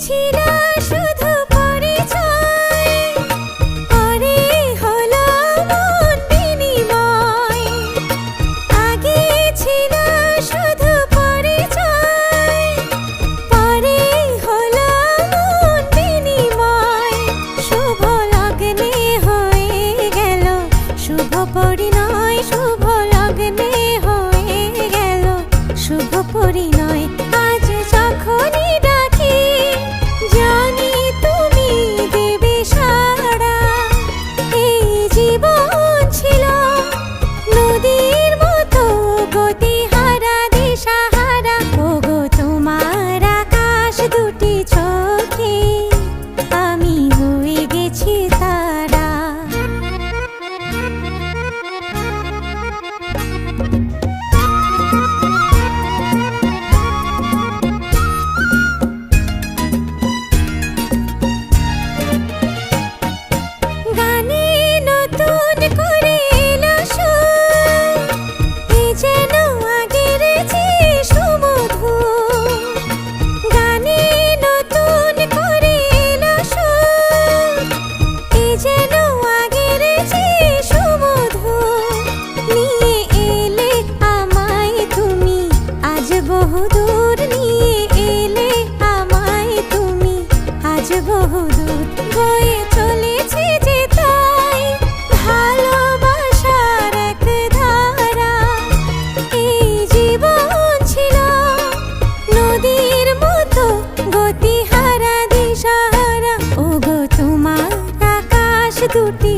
ছিল শুধু পরিচয়, পরে হলো মন বিনিময়। আগে ছিল শুধু পরিচয়, পরে হলো মন বিনিময়। শুভ লগ্নে হয়ে গেল শুভ পরিণয়, শুভ লগ্নে হয়ে গেল শুভ পরিণয়। আজ যখনই ডাকি জানি তুমি দেবে সাড়া। এই জীবন ছিল নদীর মতো গতিহারা দিশাহারা। ওগো তোমার আকাশ দুটি চোখে আমি হয়ে গেছি তারা। গানে নতুন করে এলো সুর, এ যেন আগের চেয়ে সুমধুর। গানে নতুন করে এলো সুর, এ যেন আগের চেয়ে সুমধুর। নিয়ে এলে আমায় তুমি আজ বহুদূর, নিয়ে এলে আমায় তুমি আজ বহুদূর। বয়ে চলেছে যে তাই ভালোবাসার এক ধারা। এই জীবন ছিল নদীর মতো গতিহারা দিশাহারা। ওগো তোমার আকাশ দুটি